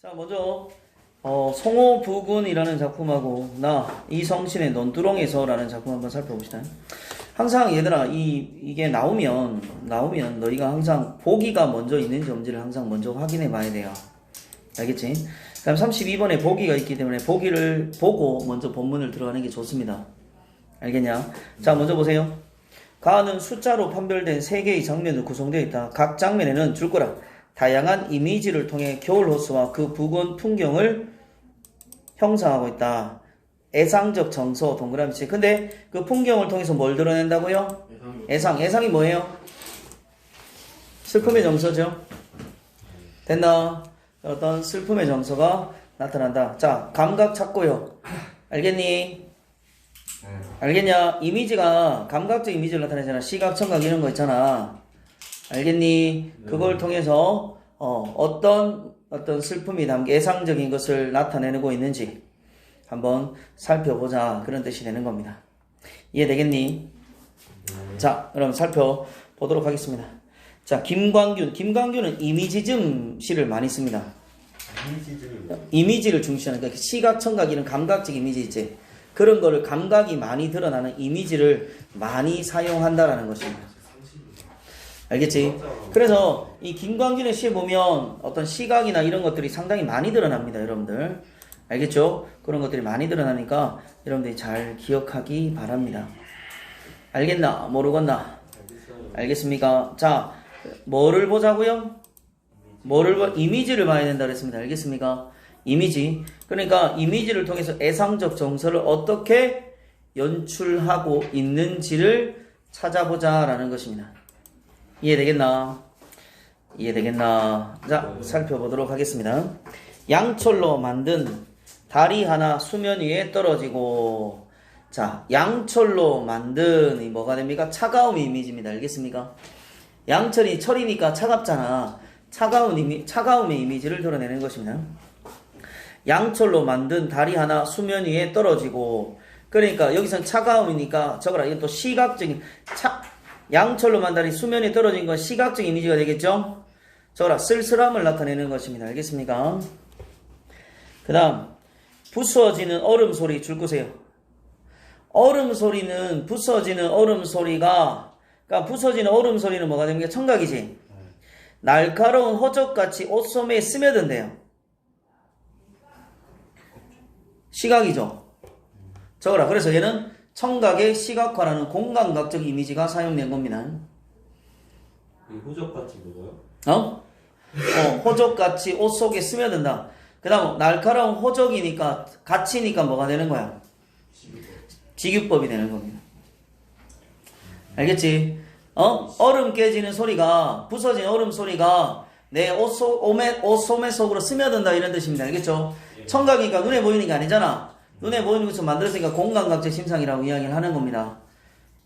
자, 먼저 송호부군이라는 작품하고 나 이성신의 논두렁에서라는 작품 한번 살펴봅시다. 항상 얘들아 이게 나오면 너희가 항상 보기가 먼저 있는지 없는지를 항상 먼저 확인해 봐야 돼요. 알겠지? 그럼 32번에 보기가 있기 때문에 보기를 보고 먼저 본문을 들어가는 게 좋습니다. 알겠냐? 자, 먼저 보세요. 가는 숫자로 판별된 3개의 장면으로 구성되어 있다. 각 장면에는 줄 거라 다양한 이미지를 통해 겨울 호수와 그 부근 풍경을 형상하고 있다. 애상적 정서 동그라미치. 근데 그 풍경을 통해서 뭘 드러낸다고요? 애상이 뭐예요? 슬픔의 정서죠. 됐나? 어떤 슬픔의 정서가 나타난다. 자, 감각 찾고요. 알겠니? 알겠냐? 이미지가 감각적 이미지를 나타내잖아. 시각, 청각 이런 거 있잖아. 알겠니? 그걸 통해서 어떤 슬픔이 담긴 애상적인 것을 나타내고 있는지 한번 살펴보자. 그런 뜻이 되는 겁니다. 이해되겠니? 자, 그럼 살펴보도록 하겠습니다. 자, 김광규는 이미지즘 시를 많이 씁니다. 이미지를 중시하는, 그러니까 시각, 청각 이런 감각적 이미지 있지. 그런 거를 감각이 많이 드러나는 이미지를 많이 사용한다라는 것입니다. 알겠지? 그래서 이 김광진의 시에 보면 어떤 시각이나 이런 것들이 상당히 많이 드러납니다, 여러분들. 알겠죠? 그런 것들이 많이 드러나니까 여러분들이 잘 기억하기 바랍니다. 알겠나? 모르겠나? 알겠습니까? 자, 뭐를 보자고요? 이미지를 봐야 된다 그랬습니다. 알겠습니까? 이미지. 그러니까 이미지를 통해서 애상적 정서를 어떻게 연출하고 있는지를 찾아보자라는 것입니다. 이해되겠나? 자, 살펴보도록 하겠습니다. 양철로 만든 다리 하나 수면 위에 떨어지고, 자, 양철로 만든 이 뭐가 됩니까? 차가움의 이미지입니다. 알겠습니까? 양철이 철이니까 차갑잖아. 차가움의 이미지를 드러내는 것입니다. 양철로 만든 다리 하나 수면 위에 떨어지고, 그러니까 여기서는 차가움이니까 적어라. 이건 또 시각적인 양철로 만든 다리 수면에 떨어진 건 시각적 이미지가 되겠죠? 적어라. 쓸쓸함을 나타내는 것입니다. 알겠습니까? 그 다음 부서지는 얼음 소리 줄 거세요. 얼음 소리는 부서지는 얼음 소리가, 그러니까 부서지는 얼음 소리는 뭐가 됩니까? 청각이지. 날카로운 호적같이 옷소매에 스며든대요. 시각이죠. 적어라. 그래서 얘는 청각의 시각화라는 공감각적 이미지가 사용된 겁니다. 호적같이 뭐가요? 호적같이 옷 속에 스며든다. 그 다음 날카로운 호적이니까 갇히니까 뭐가 되는 거야? 직유법이 되는 겁니다. 알겠지? 얼음 깨지는 소리가, 부서진 얼음 소리가 내 옷소매 속으로 스며든다 이런 뜻입니다. 알겠죠? 청각이니까 눈에 보이는 게 아니잖아. 눈에 보이는 것을 만들었으니까 공감각적 심상이라고 이야기를 하는 겁니다.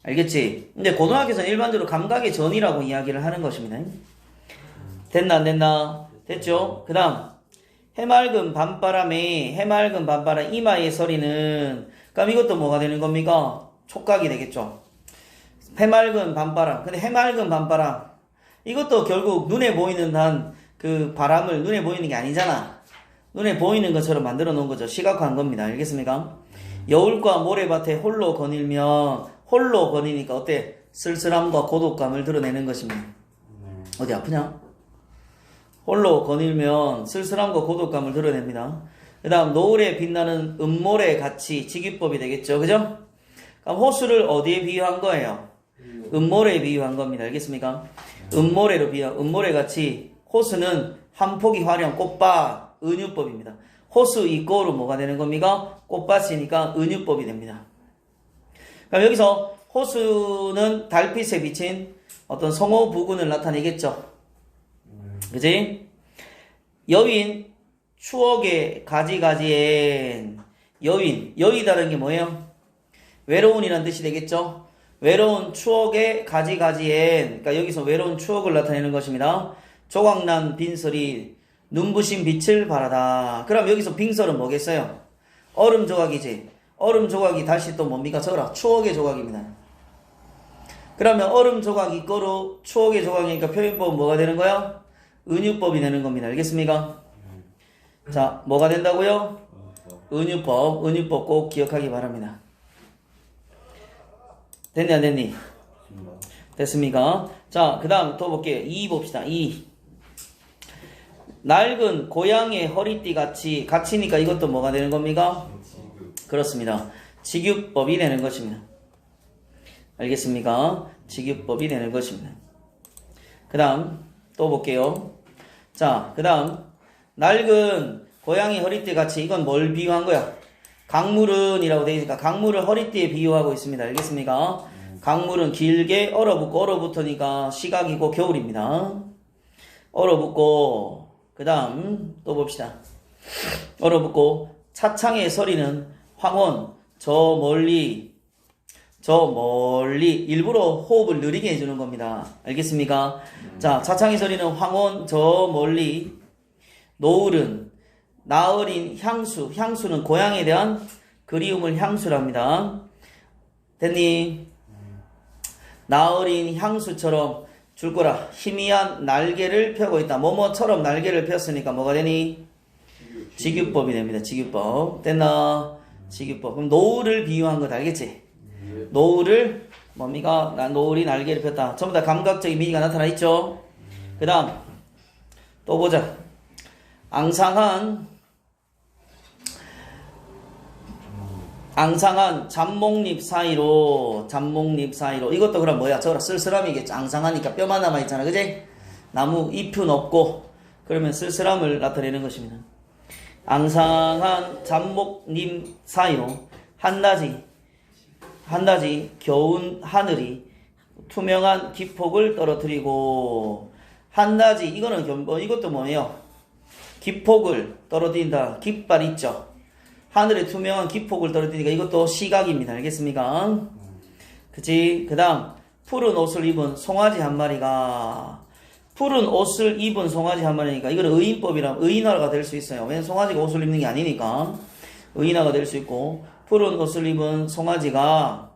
알겠지? 근데 고등학교에서는 일반적으로 감각의 전이라고 이야기를 하는 것입니다. 됐나 안 됐나? 됐죠? 그 다음 해맑은 밤바람 이마의 소리는, 그럼 이것도 뭐가 되는 겁니까? 촉각이 되겠죠. 해맑은 밤바람. 근데 해맑은 밤바람 이것도 결국 눈에 보이는 그 바람을 눈에 보이는 게 아니잖아. 눈에 보이는 것처럼 만들어 놓은 거죠. 시각화한 겁니다. 알겠습니까? 여울과 모래밭에 홀로 거니니까 어때? 쓸쓸함과 고독감을 드러내는 것입니다. 어디 아프냐? 홀로 거닐면 쓸쓸함과 고독감을 드러냅니다. 그 다음 노을에 빛나는 음모래 같이 직유법이 되겠죠. 그죠? 그럼 호수를 어디에 비유한 거예요? 음모래에 비유한 겁니다. 알겠습니까? 음모래 같이 호수는 한 폭이 화려한 꽃밭, 은유법입니다. 호수 이꼬로 뭐가 되는 겁니까? 꽃밭이니까 은유법이 됩니다. 그럼 여기서 호수는 달빛에 비친 어떤 성호 부근을 나타내겠죠. 그지? 여인 추억의 가지가지엔 여의다는 게 뭐예요? 외로운이라는 뜻이 되겠죠. 외로운 추억의 가지가지엔, 그러니까 여기서 외로운 추억을 나타내는 것입니다. 조각난 빈설이 눈부신 빛을 발하다. 그럼 여기서 빙설은 뭐겠어요? 얼음 조각이지. 얼음 조각이 다시 또 뭡니까? 적어라. 추억의 조각입니다. 그러면 얼음 조각이 거로 추억의 조각이니까 표현법은 뭐가 되는 거야? 은유법이 되는 겁니다. 알겠습니까? 자, 뭐가 된다고요? 은유법 꼭 기억하기 바랍니다. 됐니 안 됐니? 됐습니까? 자, 그 다음 또 볼게요. 2 봅시다. 2. 낡은 고양이의 허리띠 같이니까 이것도 뭐가 되는 겁니까? 그렇습니다. 직유법이 되는 것입니다. 알겠습니까? 직유법이 되는 것입니다. 그 다음 또 볼게요. 자, 그 다음 낡은 고양이 허리띠 같이 이건 뭘 비유한 거야? 강물은 이라고 되어 있으니까 강물을 허리띠에 비유하고 있습니다. 알겠습니까? 강물은 길게 얼어붙으니까 시각이고 겨울입니다. 얼어붙고 그 다음 또 봅시다. 얼어붙고 차창의 소리는 황혼 저 멀리 일부러 호흡을 느리게 해주는 겁니다. 알겠습니까? 자, 차창의 소리는 황혼 저 멀리 노을은 나으린 향수는 고향에 대한 그리움을 향수랍니다. 됐니? 나으린 향수처럼 줄 거라 희미한 날개를 펴고 있다. 뭐뭐처럼 날개를 폈으니까 뭐가 되니? 직유법이 됩니다. 직유법. 됐나? 직유법. 그럼 노을을 비유한 것 알겠지? 노을을 뭡니까? 노을이 날개를 폈다. 전부 다 감각적인 미가 나타나 있죠? 그 다음 또 보자. 앙상한 잡목잎 사이로 이것도 그럼 뭐야? 저거라 쓸쓸함이겠죠. 앙상하니까 뼈만 남아있잖아. 그지? 나무 잎은 없고 그러면 쓸쓸함을 나타내는 것입니다. 앙상한 잡목잎 사이로 한낮이 겨운 하늘이 투명한 기폭을 떨어뜨리고 한낮이 이것도 뭐예요? 기폭을 떨어뜨린다. 깃발 있죠? 하늘에 투명한 기폭을 떨어뜨리니까 이것도 시각입니다. 알겠습니까? 그치? 그 다음 푸른 옷을 입은 송아지 한 마리가 이거는 의인법이라 의인화가 될 수 있어요. 왜냐면 송아지가 옷을 입는 게 아니니까 의인화가 될 수 있고 푸른 옷을 입은 송아지가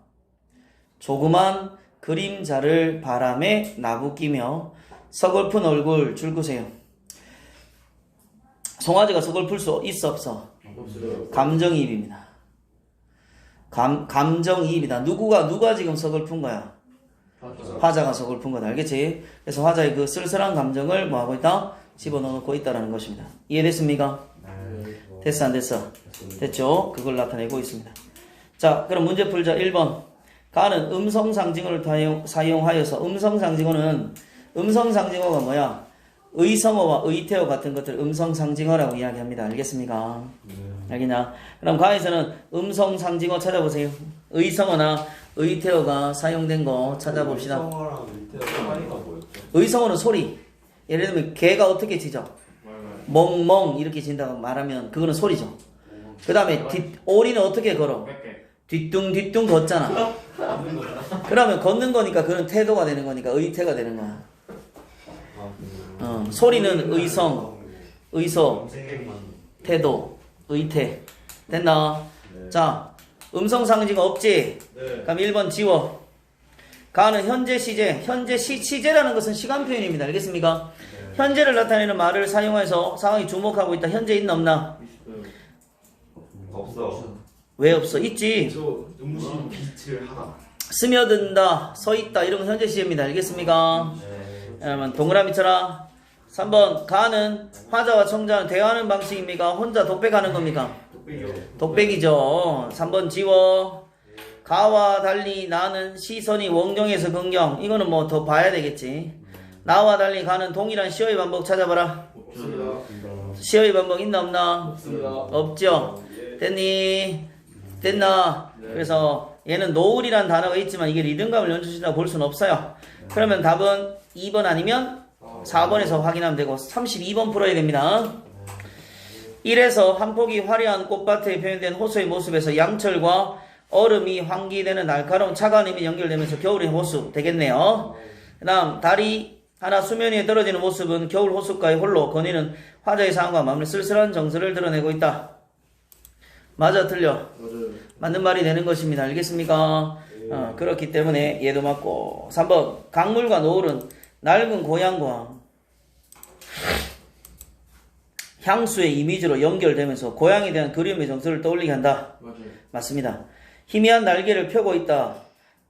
조그만 그림자를 바람에 나부끼며 서글픈 얼굴 줄구세요. 송아지가 서글플 수 있어 없어? 감정이입입니다. 감정이입이다. 누가 지금 서글픈 거야? 화자가 서글픈 거다. 알겠지? 그래서 화자의 그 쓸쓸한 감정을 뭐하고 있다? 집어넣고 있다라는 것입니다. 이해됐습니까? 됐어 안 됐어? 됐죠? 그걸 나타내고 있습니다. 자, 그럼 문제 풀자. 1번. 가는 음성상징어를 사용하여서 음성상징어가 뭐야? 의성어와 의태어 같은 것들 음성상징어라고 이야기합니다. 알겠습니까? 알겠냐? 그럼 가에서는 음성상징어 찾아보세요. 의성어나 의태어가 사용된 거 찾아봅시다. 의성어랑 의태어 차이가 뭐였죠? 의성어는 소리. 예를 들면 개가 어떻게 짖어? 멍멍 이렇게 진다고 말하면 그거는 소리죠. 그 다음에 오리는 어떻게 걸어? 뒤뚱뒤뚱 걷잖아. 그러면 걷는 거니까 그건 태도가 되는 거니까 의태가 되는 거야. 소리는 의성, 의소, 태도, 의태. 됐나? 자, 음성상징어 없지? 네. 그럼 1번 지워. 가는 현재 시제. 시제라는 것은 시간 표현입니다. 알겠습니까? 네. 현재를 나타내는 말을 사용해서 상황이 주목하고 있다. 현재 있나 없나? 없어. 왜 없어? 있지. 저 음식 빛을 하다. 스며든다, 서있다 이런 건 현재 시제입니다. 알겠습니까? 네. 여러분 동그라미 쳐라. 3번 가는 화자와 청자는 대화하는 방식입니까? 혼자 독백하는 겁니까? 독백이죠. 3번 지워. 가와 달리 나는 시선이 원경에서 긍경. 이거는 뭐 더 봐야 되겠지. 나와 달리 가는 동일한 시어의 반복 찾아봐라. 없습니다. 시어의 반복 있나 없나? 없습니다. 없죠. 됐니? 됐나? 그래서 얘는 노을이란 단어가 있지만 이게 리듬감을 연출시킨다고 볼 수는 없어요. 그러면 답은 2번 아니면 4번에서 확인하면 되고 32번 풀어야 됩니다. 1에서 한 폭이 화려한 꽃밭에 표현된 호수의 모습에서 양철과 얼음이 환기되는 날카로운 차가운 힘이 연결되면서 겨울의 호수 되겠네요. 그 다음 달이 하나 수면 위에 떨어지는 모습은 겨울 호숫가의 홀로 거니는 화자의 상황과 마음의 쓸쓸한 정서를 드러내고 있다. 맞아 틀려? 맞는 말이 되는 것입니다. 알겠습니까? 그렇기 때문에 얘도 맞고 3번 강물과 노을은 낡은 고향과 향수의 이미지로 연결되면서 고향에 대한 그리움의 정서를 떠올리게 한다. 맞아요. 맞습니다. 희미한 날개를 펴고 있다.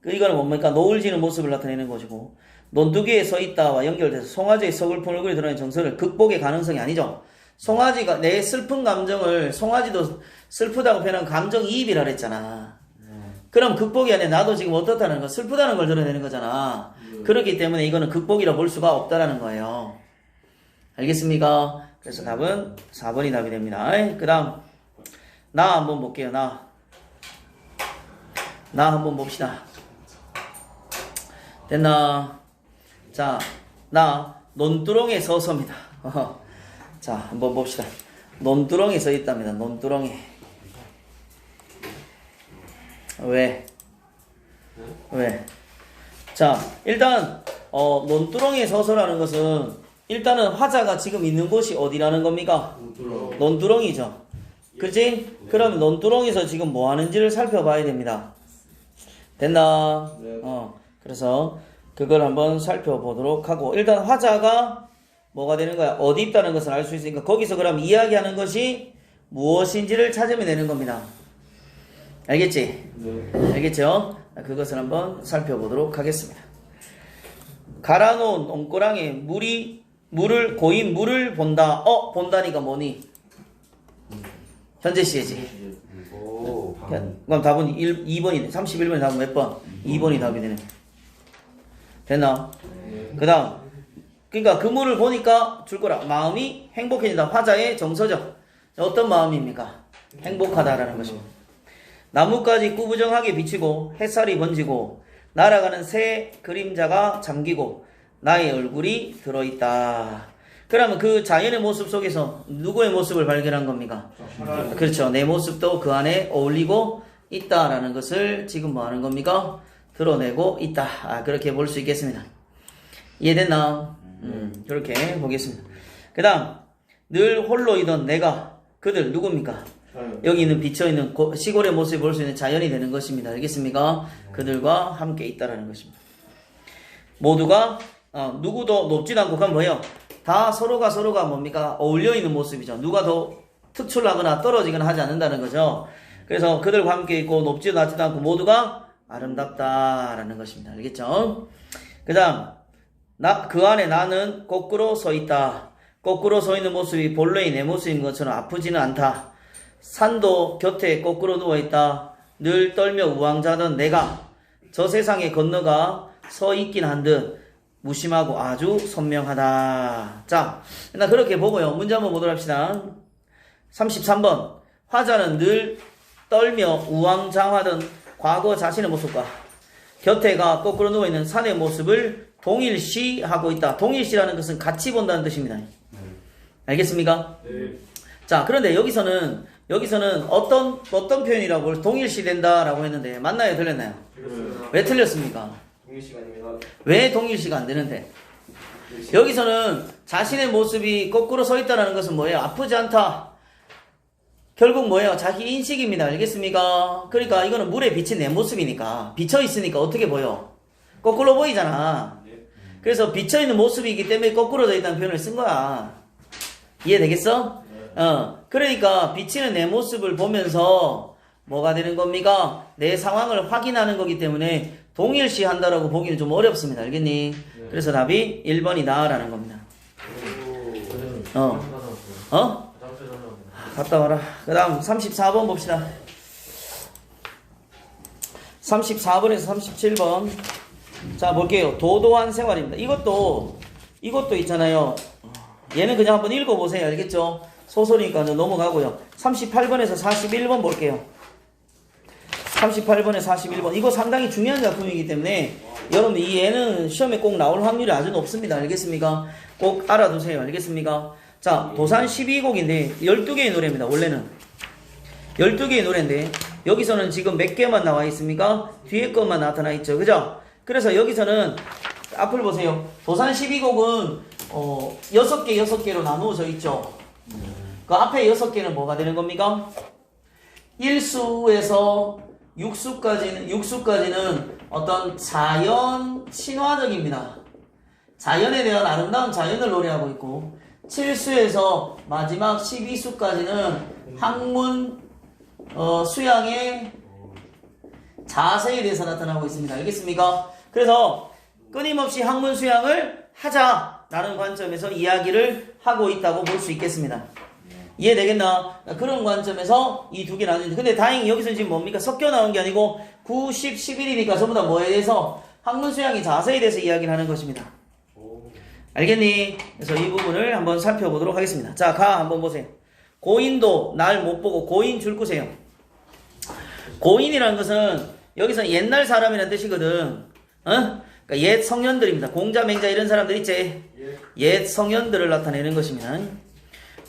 이거는 뭡니까? 노을 지는 모습을 나타내는 것이고, 논두기에 서 있다와 연결돼서 송아지의 서글픈 얼굴이 드러나는 정서를 극복의 가능성이 아니죠. 송아지가 내 슬픈 감정을, 송아지도 슬프다고 표현한 감정이입이라 그랬잖아. 그럼 극복이 아니라 나도 지금 어떻다는 거, 슬프다는 걸 드러내는 거잖아. 그렇기 때문에 이거는 극복이라 볼 수가 없다라는 거예요. 알겠습니까? 그래서 답은 4번이 답이 됩니다. 그 다음 나 한번 볼게요. 나 한번 봅시다. 됐나? 자, 나 논두렁에 서서입니다. 자, 한번 봅시다. 논두렁에 서 있답니다. 논두렁에. 왜? 자, 일단 논두렁에 서서라는 것은 일단은 화자가 지금 있는 곳이 어디라는 겁니까? 논두렁이죠. 그치? 그럼 논두렁에서 지금 뭐 하는지를 살펴봐야 됩니다. 됐나? 네. 그래서 그걸 한번 살펴보도록 하고, 일단 화자가 뭐가 되는 거야? 어디 있다는 것을 알 수 있으니까 거기서 그럼 이야기하는 것이 무엇인지를 찾으면 되는 겁니다. 알겠지? 네. 알겠죠? 그것을 한번 살펴보도록 하겠습니다. 갈아놓은 옹꼬랑에 고인 물을 본다. 본다니까 뭐니? 현재 시제지. 오, 그럼 답은 2번이네. 31번에 답은 몇 번? 2번이 답이 되네. 됐나? 그 다음. 그러니까 그 물을 보니까 줄 거라. 마음이 행복해진다. 화자의 정서죠. 어떤 마음입니까? 행복하다라는 것입니다. 나뭇가지 꾸부정하게 비치고 햇살이 번지고 날아가는 새 그림자가 잠기고 나의 얼굴이 들어있다. 그러면 그 자연의 모습 속에서 누구의 모습을 발견한 겁니까? 그렇죠. 내 모습도 그 안에 어울리고 있다라는 것을 지금 뭐 하는 겁니까? 드러내고 있다. 그렇게 볼 수 있겠습니다. 이해됐나? 그렇게 보겠습니다. 그 다음, 늘 홀로이던 내가, 그들 누굽니까? 여기 있는 비쳐있는 시골의 모습을 볼 수 있는 자연이 되는 것입니다. 알겠습니까? 그들과 함께 있다라는 것입니다. 모두가 누구도 높지도 않고, 그건 뭐예요? 다 서로가 뭡니까? 어울려 있는 모습이죠. 누가 더 특출나거나 떨어지거나 하지 않는다는 거죠. 그래서 그들과 함께 있고 높지도 낮지도 않고 모두가 아름답다라는 것입니다. 알겠죠? 그 다음, 그 안에 나는 거꾸로 서 있다. 거꾸로 서 있는 모습이 본래의 내 모습인 것처럼 아프지는 않다. 산도 곁에 거꾸로 누워있다. 늘 떨며 우왕좌던 내가 저 세상에 건너가 서 있긴 한듯 무심하고 아주 선명하다. 자, 일단 그렇게 보고요. 문제 한번 보도록 합시다. 33번. 화자는 늘 떨며 우왕좌하던 과거 자신의 모습과 곁에가 거꾸로 누워있는 산의 모습을 동일시하고 있다. 동일시라는 것은 같이 본다는 뜻입니다. 알겠습니까? 네. 자, 그런데 여기서는 어떤 표현이라고 동일시 된다라고 했는데 맞나요? 틀렸나요? 왜 틀렸습니까? 동일시간입니다. 왜 동일시가 안 되는데? 여기서는 자신의 모습이 거꾸로 서 있다는 것은 뭐예요? 아프지 않다. 결국 뭐예요? 자기 인식입니다. 알겠습니까? 그러니까 이거는 물에 비친 내 모습이니까 비쳐 있으니까 어떻게 보여? 거꾸로 보이잖아. 그래서 비쳐 있는 모습이기 때문에 거꾸로져 있다는 표현을 쓴 거야. 이해되겠어? 그러니까 비치는 내 모습을 보면서 뭐가 되는 겁니까? 내 상황을 확인하는 거기 때문에 동일시 한다라고 보기는 좀 어렵습니다. 알겠니? 그래서 답이 1번이다 라는 겁니다. 갔다 와라. 그 다음 34번 봅시다. 34번에서 37번. 자, 볼게요. 도도한 생활입니다. 이것도 있잖아요. 얘는 그냥 한번 읽어보세요. 알겠죠? 소설이니까 넘어가고요. 38번에서 41번 볼게요. 38번에 41번. 이거 상당히 중요한 작품이기 때문에 여러분 이 얘는 시험에 꼭 나올 확률이 아주 높습니다. 알겠습니까? 꼭 알아두세요. 알겠습니까? 자, 도산 12곡인데 12개의 노래입니다. 원래는 12개의 노래인데 여기서는 지금 몇 개만 나와 있습니까? 뒤에 것만 나타나 있죠. 그죠? 그래서 여기서는 앞을 보세요. 도산 12곡은 6개로 나누어져 있죠. 그 앞에 6개는 뭐가 되는 겁니까? 1수에서 6수까지는 어떤 자연 친화적입니다. 자연에 대한 아름다운 자연을 노래하고 있고 7수에서 마지막 12수까지는 학문 수양의 자세에 대해서 나타나고 있습니다. 알겠습니까? 그래서 끊임없이 학문 수양을 하자라는 관점에서 이야기를 하고 있다고 볼 수 있겠습니다. 이해되겠나? 그런 관점에서 이 두 개 나누는데, 근데 다행히 여기서 지금 뭡니까? 섞여 나온 게 아니고 9, 10, 11이니까 전부 다 뭐에 대해서 학문 수양의 자세에 대해서 이야기를 하는 것입니다. 알겠니? 그래서 이 부분을 한번 살펴보도록 하겠습니다. 자, 가 한번 보세요. 고인도 날 못 보고 고인 줄 꾸세요. 고인이라는 것은 여기서 옛날 사람이라는 뜻이거든. 그러니까 옛 성년들입니다. 공자, 맹자 이런 사람들 있지? 옛 성년들을 나타내는 것입니다.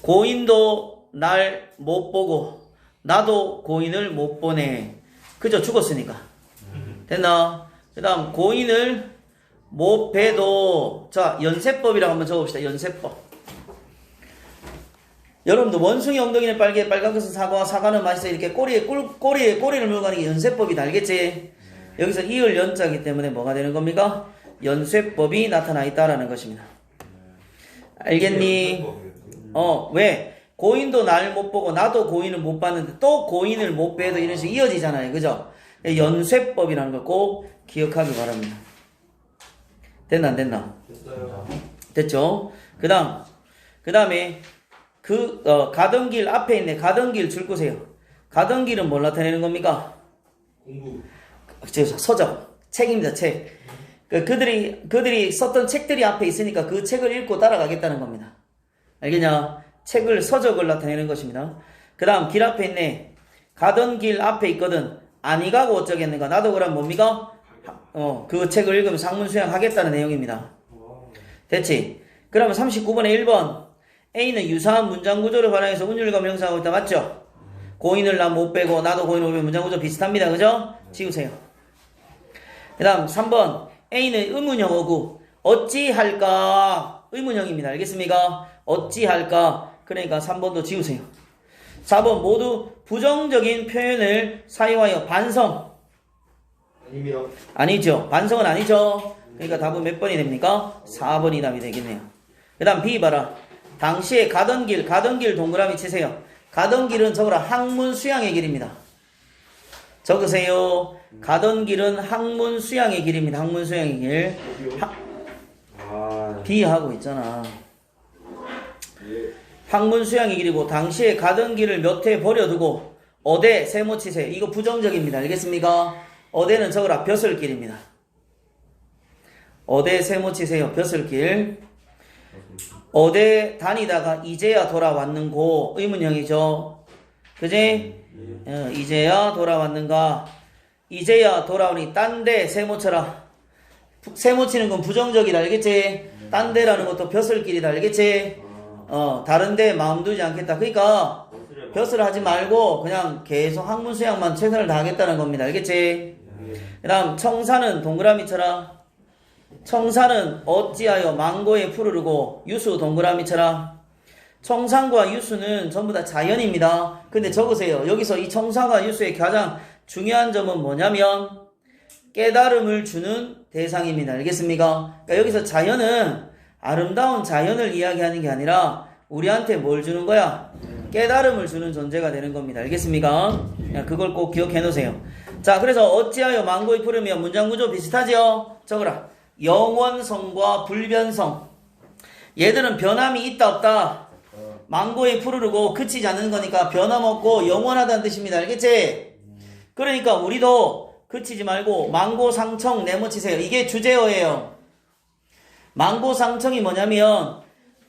고인도 날 못 보고 나도 고인을 못 보네. 그죠? 죽었으니까. 됐나? 그 다음 고인을 못 봬도, 자, 연세법이라고 한번 적어봅시다. 연세법. 여러분들 원숭이 엉덩이는 빨개, 빨간 것은 사과, 사과는 맛있어. 이렇게 꼬리를 물고 가는 게 연세법이다. 알겠지? 여기서 이을 연자기 때문에 뭐가 되는 겁니까? 연세법이 나타나 있다라는 것입니다. 알겠니? 왜? 고인도 날 못 보고 나도 고인을 못 봤는데 또 고인을 못 뵈도 이런 식으로 이어지잖아요. 그죠? 연쇄법이라는 걸 꼭 기억하기 바랍니다. 됐나 안 됐나? 됐어요. 됐죠? 그 다음에 가던 길 앞에 있네. 가던 길 줄 거세요. 가던 길은 뭘 나타내는 겁니까? 공부. 서적. 책입니다. 책. 그들이 썼던 책들이 앞에 있으니까 그 책을 읽고 따라가겠다는 겁니다. 알겠냐? 서적을 나타내는 것입니다. 그 다음 길 앞에 있네. 가던 길 앞에 있거든. 아니 가고 어쩌겠는가. 나도 그럼 뭡니까? 그 책을 읽으면서 학문 수양하겠다는 내용입니다. 됐지? 그러면 39번에 1번. A는 유사한 문장 구조를 활용해서 운율과 명사하고 있다. 맞죠? 고인을 난 못 빼고 나도 고인을 못 빼고 문장 구조 비슷합니다. 그죠? 지우세요. 그 다음 3번. A는 의문형 어구. 어찌할까? 의문형입니다. 알겠습니까? 어찌할까? 그러니까 3번도 지우세요. 4번 모두 부정적인 표현을 사용하여 반성. 아닙니다. 아니죠. 반성은 아니죠. 그러니까 답은 몇 번이 됩니까? 4번이 답이 되겠네요. 그 다음 B 봐라. 당시에 가던 길 동그라미 치세요. 가던 길은 적어라. 학문 수양의 길입니다. 적으세요. 가던 길은 학문 수양의 길입니다. 학문 수양의 길. B 하고 있잖아. 학문 수양의 길이고 당시에 가던 길을 몇 해 버려두고 어대 세모 치세요. 이거 부정적입니다. 알겠습니까? 어대는 적어라. 벼슬길입니다. 어대 세모 치세요. 벼슬길. 어대 다니다가 이제야 돌아왔는고 의문형이죠. 그지? 이제야 돌아왔는가. 이제야 돌아오니 딴 데 세모 쳐라. 세모 치는 건 부정적이다. 알겠지? 딴 데라는 것도 벼슬길이다. 알겠지? 다른데 마음 두지 않겠다. 그러니까 벼슬 하지 말고 그냥 계속 학문 수양만 최선을 다하겠다는 겁니다. 알겠지? 그 다음 청사는 동그라미 쳐라. 청사는 어찌하여 망고에 푸르르고 유수 동그라미 쳐라. 청산과 유수는 전부 다 자연입니다. 근데 적으세요. 여기서 이 청산과 유수의 가장 중요한 점은 뭐냐면 깨달음을 주는 대상입니다. 알겠습니까? 그러니까 여기서 자연은 아름다운 자연을 이야기하는 게 아니라 우리한테 뭘 주는 거야? 깨달음을 주는 존재가 되는 겁니다. 알겠습니까? 그걸 꼭 기억해 놓으세요. 자, 그래서 어찌하여 망고에 푸르면 문장 구조 비슷하죠? 적어라. 영원성과 불변성. 얘들은 변함이 있다 없다. 망고에 푸르르고 그치지 않는 거니까 변함없고 영원하다는 뜻입니다. 알겠지? 그러니까 우리도 그치지 말고 망고상청 네모치세요. 이게 주제어예요. 망고상청이 뭐냐면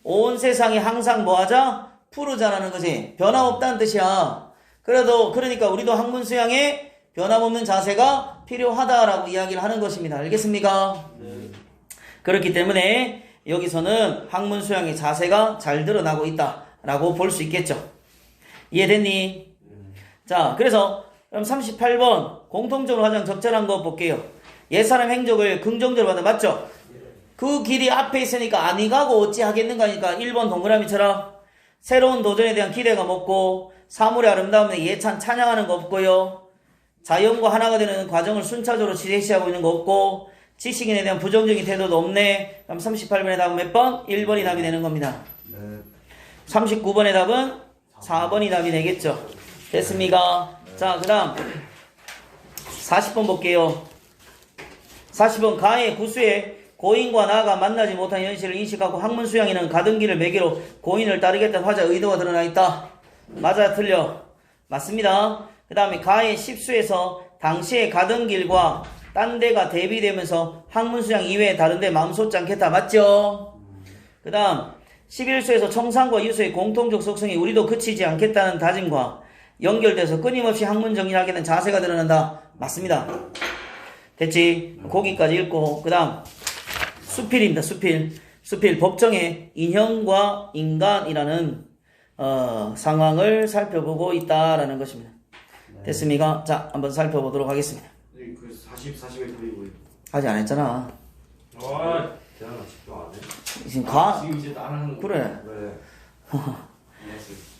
온 세상이 항상 뭐하자? 푸르자라는 거지. 변함없다는 뜻이야. 그러니까 우리도 학문 수양에 변함없는 자세가 필요하다라고 이야기를 하는 것입니다. 알겠습니까? 그렇기 때문에 여기서는 학문 수양의 자세가 잘 드러나고 있다라고 볼 수 있겠죠. 이해됐니? 자, 그래서 그럼 38번 공통적으로 가장 적절한 거 볼게요. 옛사람 행적을 긍정적으로 받아. 맞죠? 그 길이 앞에 있으니까 아니 가고 어찌 하겠는가 하니까 1번 동그라미 쳐라. 새로운 도전에 대한 기대가 먹고 사물의 아름다움에 예찬 찬양하는 거 없고요. 자연과 하나가 되는 과정을 순차적으로 제시하고 있는 거 없고 지식인에 대한 부정적인 태도도 없네. 그럼 38번에 답은 몇 번? 1번이 답이 되는 겁니다. 네. 39번의 답은 4번이 답이 되겠죠. 됐습니까? 자, 그 다음 40번 볼게요. 40번 가의 구수에 고인과 나가 만나지 못한 현실을 인식하고 학문 수양이는 가던 길을 매개로 고인을 따르겠다는 화자 의도가 드러나 있다. 맞아, 틀려? 맞습니다. 그 다음에 가의 십수에서 당시에 가던 길과 딴 데가 대비되면서 학문 수양 이외에 다른데 마음 쏟지 않겠다. 맞죠? 그 다음 11수에서 청산과 유수의 공통적 속성이 우리도 그치지 않겠다는 다짐과 연결돼서 끊임없이 학문 정리를 하게 된 자세가 드러난다. 맞습니다. 됐지? 거기까지 읽고 그 다음 수필입니다. 수필 법정의 인형과 인간이라는 상황을 살펴보고 있다라는 것입니다. 됐습니까? 자, 한번 살펴보도록 하겠습니다. 네, 그 41 그리고 아직 안 했잖아. 대단하 집중 안 해. 지금 지금 이제 다른 그래. 네.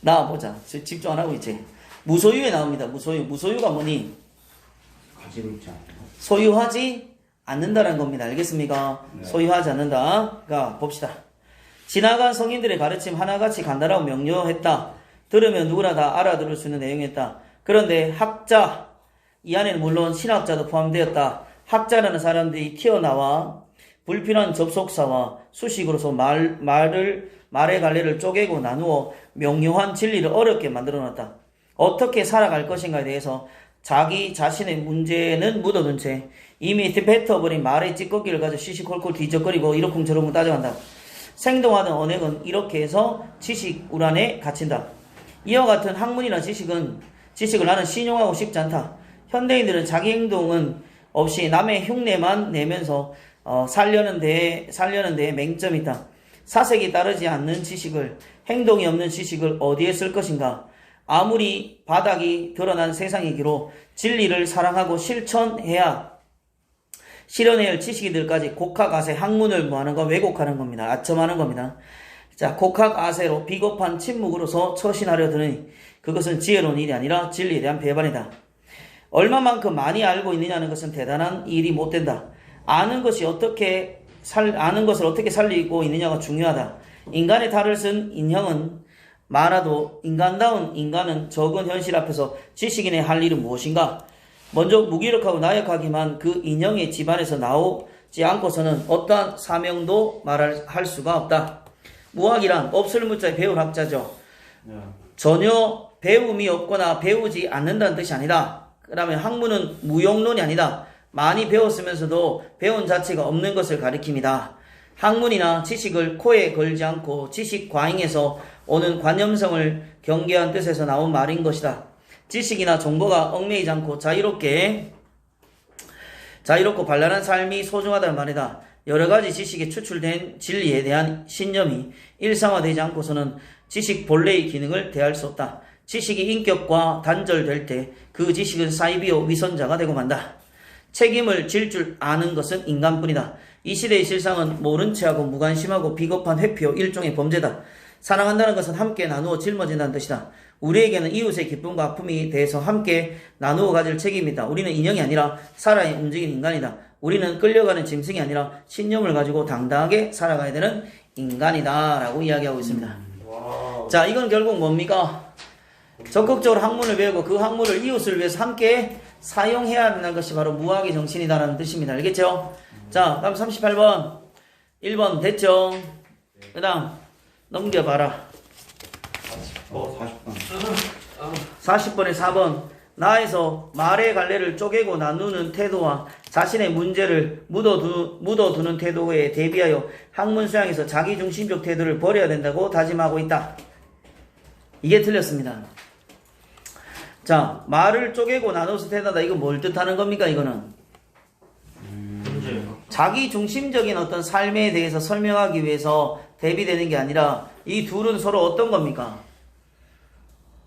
나와보자. 집중 안 하고 있지. 무소유에 나옵니다. 무소유가 뭐니? 가지고 있지 않나? 소유하지 않는다는 겁니다. 알겠습니까? 네. 소유하지 않는다. 가 봅시다. 지나간 성인들의 가르침 하나같이 간단하고 명료했다. 들으면 누구나 다 알아들을 수 있는 내용이었다. 그런데 학자, 이 안에는 물론 신학자도 포함되었다. 학자라는 사람들이 튀어나와 불필요한 접속사와 수식으로서 말의 갈래를 쪼개고 나누어 명료한 진리를 어렵게 만들어놨다. 어떻게 살아갈 것인가에 대해서 자기 자신의 문제는 묻어둔 채 이미 뱉어버린 말의 찌꺼기를 가지고 시시콜콜 뒤적거리고 이러쿵저러쿵 따져간다. 생동하던 언행은 이렇게 해서 지식 우란에 갇힌다. 이와 같은 학문이나 지식을 나는 신용하고 싶지 않다. 현대인들은 자기 행동은 없이 남의 흉내만 내면서 살려는 데에 맹점이 있다. 사색이 따르지 않는 지식을, 행동이 없는 지식을 어디에 쓸 것인가? 아무리 바닥이 드러난 세상이기로 진리를 사랑하고 실현해야 할 지식인들까지 곡학아세 학문을 뭐하는 거? 왜곡하는 겁니다. 아첨하는 겁니다. 자, 곡학아세로 비겁한 침묵으로서 처신하려 드니 그것은 지혜로운 일이 아니라 진리에 대한 배반이다. 얼마만큼 많이 알고 있느냐는 것은 대단한 일이 못 된다. 아는 것을 어떻게 살리고 있느냐가 중요하다. 인간의 탈을 쓴 인형은 많아도 인간다운 인간은 적은 현실 앞에서 지식인의 할 일은 무엇인가? 먼저 무기력하고 나약하기만 그 인형의 집안에서 나오지 않고서는 어떠한 사명도 할 수가 없다. 무학이란 없을 무자에 배울 학자죠. 전혀 배움이 없거나 배우지 않는다는 뜻이 아니다. 그 다음에 학문은 무용론이 아니다. 많이 배웠으면서도 배운 자체가 없는 것을 가리킵니다. 학문이나 지식을 코에 걸지 않고 지식 과잉에서 오는 관념성을 경계한 뜻에서 나온 말인 것이다. 지식이나 정보가 얽매이지 않고 자유롭고 발랄한 삶이 소중하다는 말이다. 여러 가지 지식에 추출된 진리에 대한 신념이 일상화되지 않고서는 지식 본래의 기능을 대할 수 없다. 지식이 인격과 단절될 때 그 지식은 사이비요 위선자가 되고 만다. 책임을 질 줄 아는 것은 인간뿐이다. 이 시대의 실상은 모른 체하고 무관심하고 비겁한 회피요 일종의 범죄다. 사랑한다는 것은 함께 나누어 짊어진다는 뜻이다. 우리에게는 이웃의 기쁨과 아픔에 대해서 함께 나누어 가질 책임이다. 우리는 인형이 아니라 살아 움직이는 인간이다. 우리는 끌려가는 짐승이 아니라 신념을 가지고 당당하게 살아가야 되는 인간이다 라고 이야기하고 있습니다. 자, 이건 결국 뭡니까? 적극적으로 학문을 배우고 그 학문을 이웃을 위해서 함께 사용해야 한다는 것이 바로 무학의 정신이다라는 뜻입니다. 알겠죠? 자, 다음 38번 1번 됐죠? 그 다음 넘겨봐라. 40번에 4번 나에서 말의 갈래를 쪼개고 나누는 태도와 자신의 문제를 묻어두는 태도에 대비하여 학문 수양에서 자기중심적 태도를 버려야 된다고 다짐하고 있다. 이게 틀렸습니다. 자, 말을 쪼개고 나눠서 태도다. 이거 뭘 뜻하는 겁니까? 이거는 자기중심적인 어떤 삶에 대해서 설명하기 위해서 대비되는 게 아니라 이 둘은 서로 어떤 겁니까?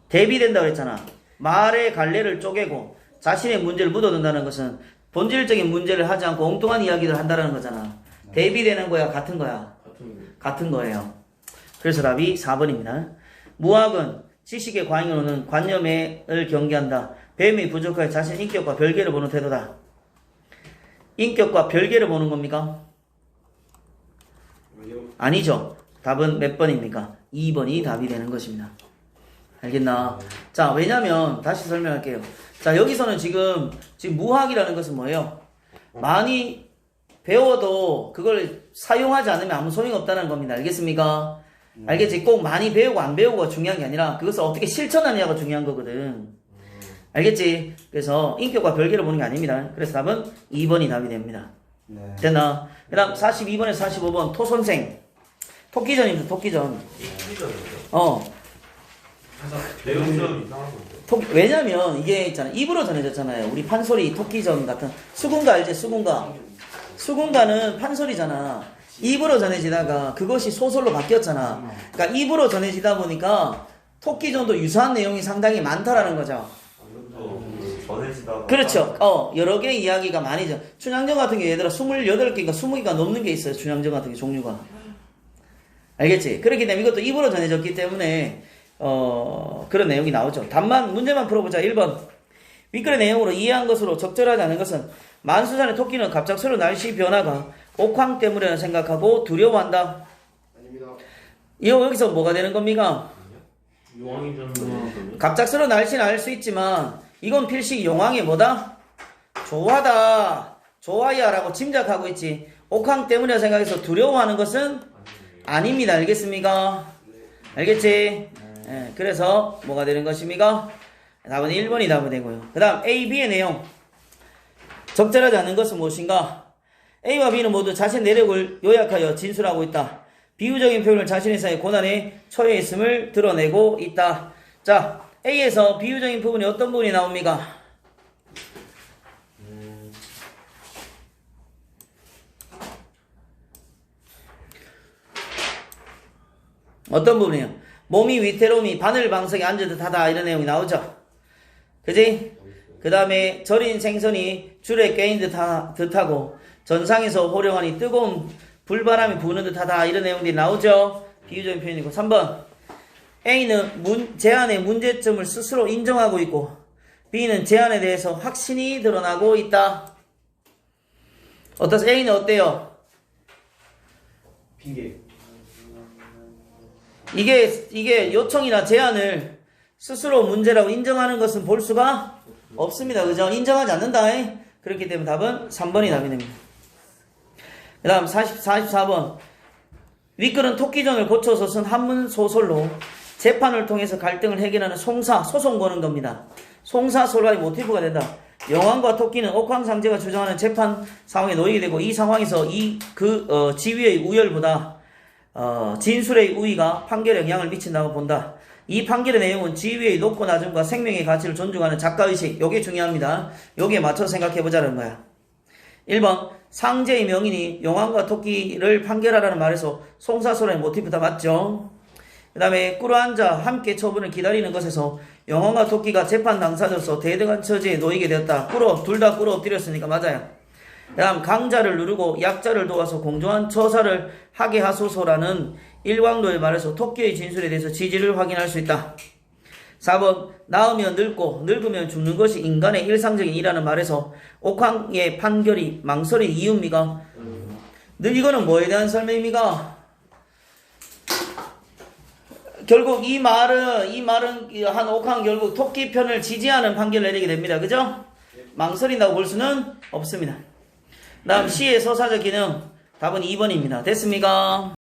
대비된다고 했잖아. 말의 갈래를 쪼개고 자신의 문제를 묻어둔다는 것은 본질적인 문제를 하지 않고 엉뚱한 이야기를 한다는 거잖아. 대비되는 거야? 같은 거야? 같은 거예요. 그래서 답이 4번입니다. 무학은 지식의 과잉으로는 관념을 경계한다. 배움이 부족하여 자신의 인격과 별개를 보는 태도다. 인격과 별개를 보는 겁니까? 아니죠. 답은 몇 번입니까? 2번이 답이 되는 것입니다. 알겠나? 자, 왜냐면 다시 설명할게요. 자, 여기서는 지금 무학이라는 것은 뭐예요? 많이 배워도 그걸 사용하지 않으면 아무 소용이 없다는 겁니다. 알겠습니까? 알겠지? 꼭 많이 배우고 안 배우고가 중요한 게 아니라 그것을 어떻게 실천하느냐가 중요한 거거든. 알겠지? 그래서 인격과 별개로 보는 게 아닙니다. 그래서 답은 2번이 답이 됩니다. 네. 됐나? 그 다음 42번에서 45번 토선생. 토끼전입니다. 토끼전. 내용처럼 이상한 건데. 왜냐면 이게 있잖아. 입으로 전해졌잖아요. 우리 판소리 토끼전 같은. 수군가 알지? 수군가. 수군가는 판소리잖아. 입으로 전해지다가 그것이 소설로 바뀌었잖아. 그러니까 입으로 전해지다 보니까 토끼전도 유사한 내용이 상당히 많다라는 거죠. 전해지다가. 그렇죠. 여러 개의 이야기가 많이죠. 춘향전 같은 게 얘들아 28개인가 20개가 넘는 게 있어요. 춘향전 같은 게 종류가. 알겠지? 그렇기 때문에 이것도 입으로 전해졌기 때문에 그런 내용이 나오죠. 답만 문제만 풀어보자. 1번. 윗글의 내용으로 이해한 것으로 적절하지 않은 것은 만수산의 토끼는 갑작스러운 날씨 변화가 옥황 때문이라는 생각하고 두려워한다. 아닙니다. 여기서 뭐가 되는 겁니까? 용왕이 되는 갑작스러운 날씨는 알 수 있지만 이건 필시 용왕이 뭐다? 좋아하다. 좋아야 라고 짐작하고 있지. 옥황 때문이라 생각해서 두려워하는 것은 아닙니다. 알겠습니까? 알겠지? 예, 그래서 뭐가 되는 것입니까? 답은 1번이 답이 되고요. 그 다음 A, B의 내용. 적절하지 않은 것은 무엇인가? A와 B는 모두 자신의 내력을 요약하여 진술하고 있다. 비유적인 표현을 자신의 사회 고난에 처해 있음을 드러내고 있다. 자, A에서 비유적인 부분이 어떤 부분이 나옵니까? 어떤 부분이에요? 몸이 위태로움이 바늘방석에 앉은 듯하다 이런 내용이 나오죠. 그지? 그 다음에 절인 생선이 줄에 꿰인 듯하고 전상에서 호령하니 뜨거운 불바람이 부는 듯하다 이런 내용들이 나오죠. 비유적인 표현이고. 3번 A는 제안의 문제점을 스스로 인정하고 있고 B는 제안에 대해서 확신이 드러나고 있다. 어떠세요? A는 어때요? 핑계. 이게 요청이나 제안을 스스로 문제라고 인정하는 것은 볼 수가 없습니다. 그죠? 인정하지 않는다. 그렇기 때문에 답은 3번이 답이 됩니다. 그 다음 44번. 윗글은 토끼전을 고쳐서 쓴 한문 소설로 재판을 통해서 갈등을 해결하는 소송 거는 겁니다. 송사소설의 모티브가 된다. 영왕과 토끼는 옥황상제가 주장하는 재판 상황에 놓이게 되고 이 상황에서 지위의 우열보다 진술의 우위가 판결에 영향을 미친다고 본다. 이 판결의 내용은 지위의 높고 낮음과 생명의 가치를 존중하는 작가의식, 요게 중요합니다. 요기에 맞춰서 생각해보자는 거야. 1번 상제의 명인이 용왕과 토끼를 판결하라는 말에서 송사소설의 모티브 다 맞죠? 그 다음에 꿇어앉아 함께 처분을 기다리는 것에서 용왕과 토끼가 재판 당사자로서 대등한 처지에 놓이게 되었다. 둘 다 꿇어 엎드렸으니까 맞아요. 그 다음 강자를 누르고 약자를 도와서 공정한 처사를 하게 하소서라는 일광도의 말에서 토끼의 진술에 대해서 지지를 확인할 수 있다. 4번 낳으면 늙고 늙으면 죽는 것이 인간의 일상적인 일이라는 말에서 옥황의 판결이 망설인 이유입니까? 이거는 뭐에 대한 설명입니까? 결국 이 말은 한 옥황 결국 토끼 편을 지지하는 판결을 내리게 됩니다. 그죠? 망설인다고 볼 수는 없습니다. 다음 C의 서사적 기능 답은 2번입니다. 됐습니까?